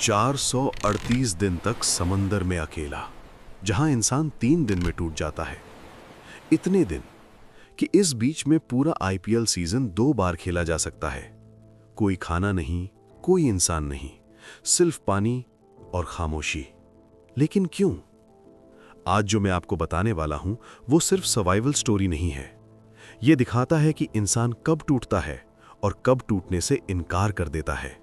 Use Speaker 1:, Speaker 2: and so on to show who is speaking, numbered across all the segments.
Speaker 1: 438 दिन तक समंदर में अकेला, जहां इंसान 3 दिन में टूट जाता है। इतने दिन कि इस बीच में पूरा आईपीएल सीजन 2 बार खेला जा सकता है। कोई खाना नहीं, कोई इंसान नहीं, सिर्फ पानी और खामोशी। लेकिन क्यों? आज जो मैं आपको बताने वाला हूं वो सिर्फ सर्वाइवल स्टोरी नहीं है। यह दिखाता है कि इंसान कब टूटता है और कब टूटने से इनकार कर देता है।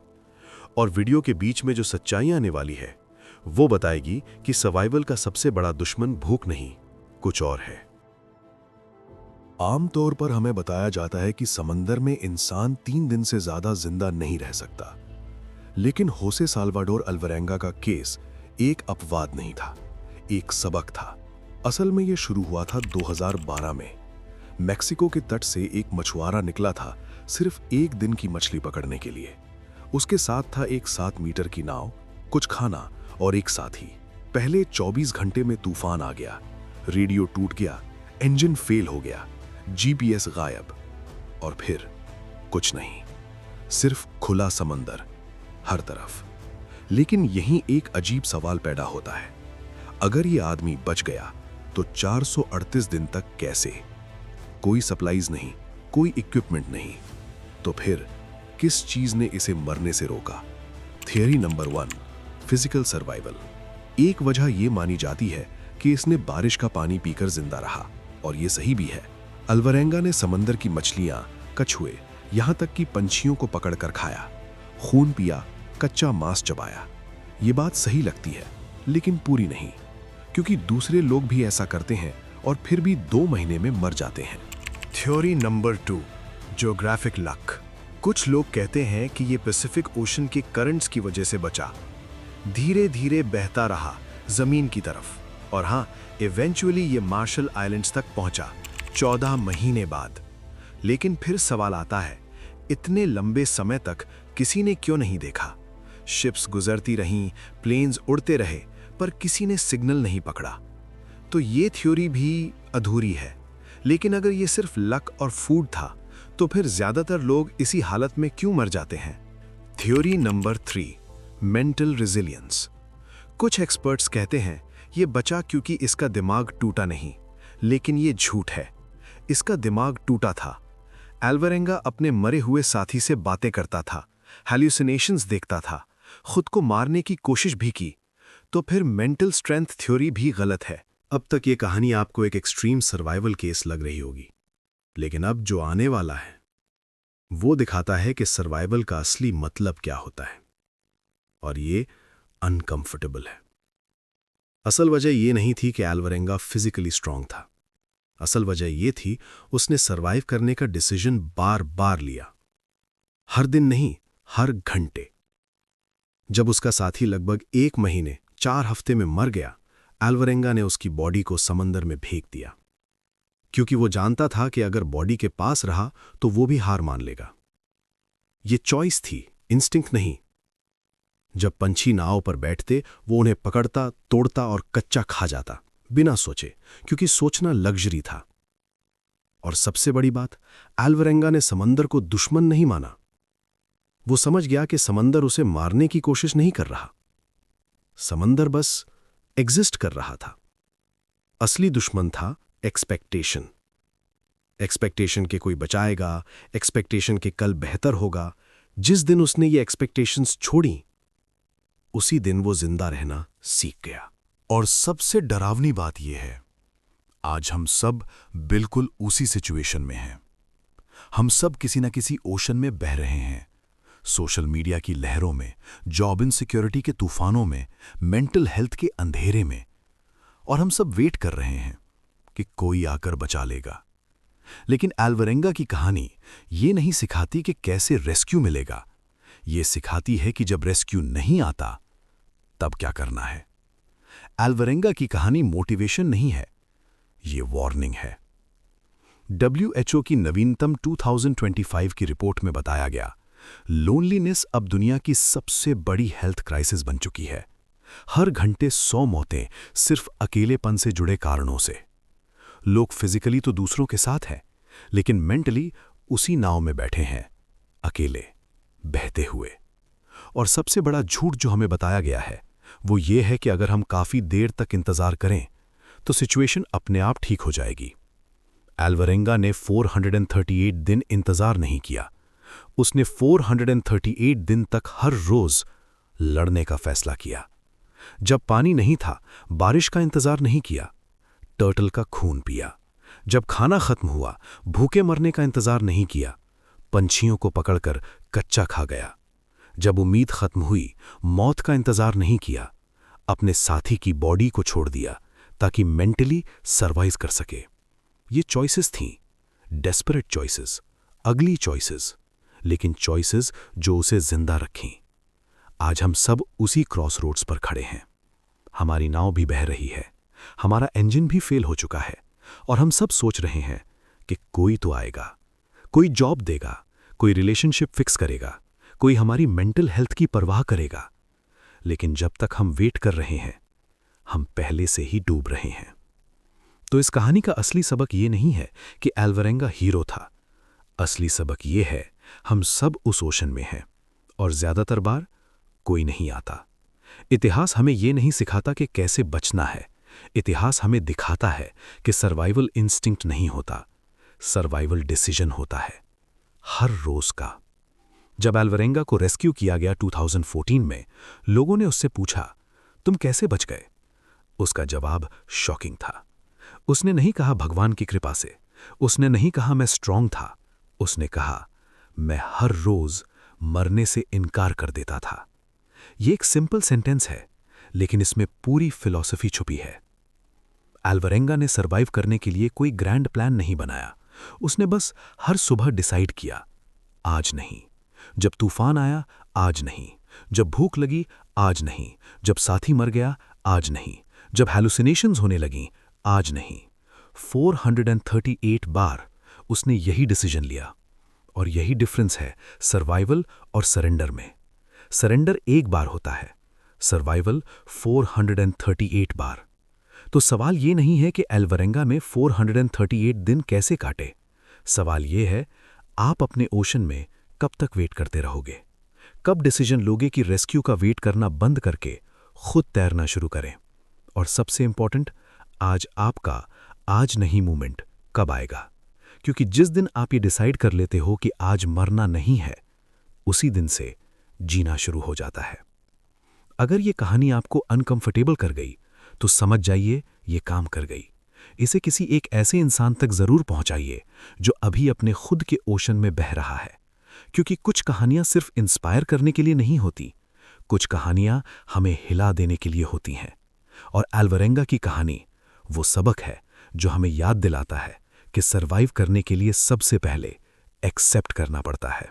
Speaker 1: और वीडियो के बीच में जो सच्चाई आने वाली है वो बताएगी कि सर्वाइवल का सबसे बड़ा दुश्मन भूख नहीं, कुछ और है। आमतौर पर हमें बताया जाता है कि समंदर में इंसान 3 दिन से ज्यादा जिंदा नहीं रह सकता। लेकिन होसे साल्वाडोर अल्वरेंगा का केस एक अपवाद नहीं था, एक सबक था। असल में यह शुरू हुआ था 2012 में। मैक्सिको के तट से एक मछुआरा निकला था सिर्फ 1 दिन की मछली पकड़ने के लिए। उसके साथ था एक 7 मीटर की नाव, कुछ खाना और एक साथी। पहले 24 घंटे में तूफान आ गया, रेडियो टूट गया, इंजन फेल हो गया, जीपीएस गायब, और फिर कुछ नहीं, सिर्फ खुला समंदर हर तरफ। लेकिन यहीं एक अजीब सवाल पैदा होता है, अगर ये आदमी बच गया तो 438 दिन तक कैसे? कोई सप्लाईज नहीं, कोई इक्विपमेंट नहीं, तो फिर किस चीज ने इसे मरने से रोका? Theory number 1, physical survival. एक वजह यह मानी जाती है कि इसने बारिश का पानी पीकर जिंदा रहा, और यह सही भी है। अल्वरेंगा ने समंदर की मछलियां, कछुए, यहां तक कि पंछियों को पकड़कर खाया, खून पिया, कच्चा मांस चबाया। ये बात सही लगती है, लेकिन पूरी नहीं, क्योंकि दूसरे लोग भी ऐसा करते हैं और फिर भी 2 महीने में मर जाते हैं।
Speaker 2: Theory number 2, geographic luck. कुछ लोग कहते हैं कि यह पैसिफिक ओशन के करंट्स की वजह से बचा, धीरे धीरे बहता रहा जमीन की तरफ, और हां, इवेंचुअली ये मार्शल आइलैंड्स तक पहुंचा 14 महीने बाद। लेकिन फिर सवाल आता है, इतने लंबे समय तक किसी ने क्यों नहीं देखा? शिप्स गुजरती रहीं, प्लेन्स उड़ते रहे, पर किसी ने सिग्नल नहीं पकड़ा। तो ये थ्योरी भी अधूरी है। लेकिन अगर ये सिर्फ लक और फूड था, तो फिर ज्यादातर लोग इसी हालत में क्यों मर जाते हैं? Theory number 3, mental resilience. कुछ एक्सपर्ट्स कहते हैं ये बचा क्योंकि इसका दिमाग टूटा नहीं, लेकिन ये झूठ है। इसका दिमाग टूटा था। अल्वरेंगा अपने मरे हुए साथी से बातें करता था, हैल्यूसिनेशंस देखता था, खुद को मारने की कोशिश भी की। तो फिर मेंटल स्ट्रेंथ थ्योरी भी गलत है। अब तक ये कहानी आपको एक एक्सट्रीम सर्वाइवल केस लग रही होगी, लेकिन अब जो आने वाला है वो दिखाता है कि सर्वाइवल का असली मतलब क्या होता है, और ये अनकंफर्टेबल है। असल वजह ये नहीं थी कि अल्वरेंगा फिजिकली स्ट्रांग था। असल वजह ये थी उसने सर्वाइव करने का डिसीजन बार बार लिया, हर दिन नहीं, हर घंटे। जब उसका साथी लगभग 1 महीने 4 हफ्ते में मर गया, अल्वरेंगा ने उसकी बॉडी को समंदर में फेंक दिया, क्योंकि वो जानता था कि अगर बॉडी के पास रहा तो वो भी हार मान लेगा। ये चॉइस थी, इंस्टिंक्ट नहीं। जब पंछी नाव पर बैठते, वो उन्हें पकड़ता, तोड़ता और कच्चा खा जाता, बिना सोचे, क्योंकि सोचना लग्जरी था। और सबसे बड़ी बात, अल्वरेंगा ने समंदर को दुश्मन नहीं माना। वो समझ गया कि समंदर उसे मारने की कोशिश नहीं कर रहा, समंदर बस एग्जिस्ट कर रहा था। असली दुश्मन था एक्सपेक्टेशन। एक्सपेक्टेशन के कोई बचाएगा, एक्सपेक्टेशन के कल बेहतर होगा। जिस दिन उसने ये एक्सपेक्टेशंस छोड़ी, उसी दिन वो जिंदा रहना सीख गया।
Speaker 3: और सबसे डरावनी बात यह है, आज हम सब बिल्कुल उसी सिचुएशन में हैं। हम सब किसी न किसी ओशन में बह रहे हैं, सोशल मीडिया की लहरों में, जॉब इनसिक्योरिटी के तूफानों में, मेंटल हेल्थ के अंधेरे में, और हम सब वेट कर रहे हैं कि कोई आकर बचा लेगा। लेकिन अल्वरेंगा की कहानी ये नहीं सिखाती कि कैसे रेस्क्यू मिलेगा, ये सिखाती है कि जब रेस्क्यू नहीं आता तब क्या करना है। अल्वरेंगा की कहानी मोटिवेशन नहीं है, ये वार्निंग है। WHO की नवीनतम 2025 की रिपोर्ट में बताया गया, लोनलीनेस अब दुनिया की सबसे बड़ी हेल्थ क्राइसिस बन चुकी है। हर घंटे 100 मौतें सिर्फ अकेलेपन से जुड़े कारणों से। लोग फिजिकली तो दूसरों के साथ हैं, लेकिन मेंटली उसी नाव में बैठे हैं, अकेले, बहते हुए। और सबसे बड़ा झूठ जो हमें बताया गया है वो ये है कि अगर हम काफ़ी देर तक इंतज़ार करें तो सिचुएशन अपने आप ठीक हो जाएगी। अल्वरेंगा ने 438 दिन इंतज़ार नहीं किया। उसने 438 दिन तक हर रोज़ लड़ने का फैसला किया। जब पानी नहीं था, बारिश का इंतज़ार नहीं किया, टर्टल का खून पिया। जब खाना खत्म हुआ, भूखे मरने का इंतज़ार नहीं किया, पंछियों को पकड़कर कच्चा खा गया। जब उम्मीद खत्म हुई, मौत का इंतज़ार नहीं किया, अपने साथी की बॉडी को छोड़ दिया ताकि मेंटली सर्वाइव कर सके। ये चॉइसेस थीं, डेस्परेट चॉइसेस, अगली चॉइसेस, लेकिन चॉइसेस जो उसे जिंदा रखें। आज हम सब उसी क्रॉस रोड्स पर खड़े हैं। हमारी नाव भी बह रही है, हमारा इंजन भी फेल हो चुका है और हम सब सोच रहे हैं कि कोई तो आएगा, कोई जॉब देगा, कोई रिलेशनशिप फिक्स करेगा, कोई हमारी मेंटल हेल्थ की परवाह करेगा। लेकिन जब तक हम वेट कर रहे हैं, हम पहले से ही डूब रहे हैं। तो इस कहानी का असली सबक ये नहीं है कि अल्वरेंगा हीरो था। असली सबक ये है, हम सब उस ओशन में हैं और ज्यादातर बार कोई नहीं आता। इतिहास हमें ये नहीं सिखाता कि कैसे बचना है। इतिहास हमें दिखाता है कि सर्वाइवल इंस्टिंक्ट नहीं होता, सर्वाइवल डिसीजन होता है, हर रोज का। जब अल्वरेंगा को रेस्क्यू किया गया 2014 में, लोगों ने उससे पूछा, तुम कैसे बच गए? उसका जवाब शॉकिंग था। उसने नहीं कहा भगवान की कृपा से, उसने नहीं कहा मैं स्ट्रांग था, उसने कहा मैं हर रोज मरने से इनकार कर देता था। यह एक सिंपल सेंटेंस है, लेकिन इसमें पूरी फिलॉसफी छुपी है। अल्वरेंगा ने सर्वाइव करने के लिए कोई ग्रैंड प्लान नहीं बनाया। उसने बस हर सुबह डिसाइड किया, आज नहीं। जब तूफान आया, आज नहीं। जब भूख लगी, आज नहीं। जब साथी मर गया, आज नहीं। जब हैलुसिनेशंस होने लगीं, आज नहीं। 438 बार उसने यही डिसीजन लिया। और यही डिफरेंस है सर्वाइवल और सरेंडर में। सरेंडर एक बार होता है, सर्वाइवल 438 बार। तो सवाल ये नहीं है कि अल्वरेंगा में 438 दिन कैसे काटे। सवाल ये है, आप अपने ओशन में कब तक वेट करते रहोगे? कब डिसीजन लोगे कि रेस्क्यू का वेट करना बंद करके खुद तैरना शुरू करें? और सबसे इंपॉर्टेंट, आज आपका आज नहीं मूवमेंट कब आएगा? क्योंकि जिस दिन आप ये डिसाइड कर लेते हो कि आज मरना नहीं है, उसी दिन से जीना शुरू हो जाता है। अगर ये कहानी आपको अनकंफर्टेबल कर गई, तो समझ जाइए ये काम कर गई। इसे किसी एक ऐसे इंसान तक जरूर पहुंचाइए जो अभी अपने खुद के ओशन में बह रहा है। क्योंकि कुछ कहानियां सिर्फ इंस्पायर करने के लिए नहीं होती, कुछ कहानियां हमें हिला देने के लिए होती हैं। और अल्वरेंगा की कहानी वो सबक है जो हमें याद दिलाता है कि सर्वाइव करने के लिए सबसे पहले एक्सेप्ट करना पड़ता है।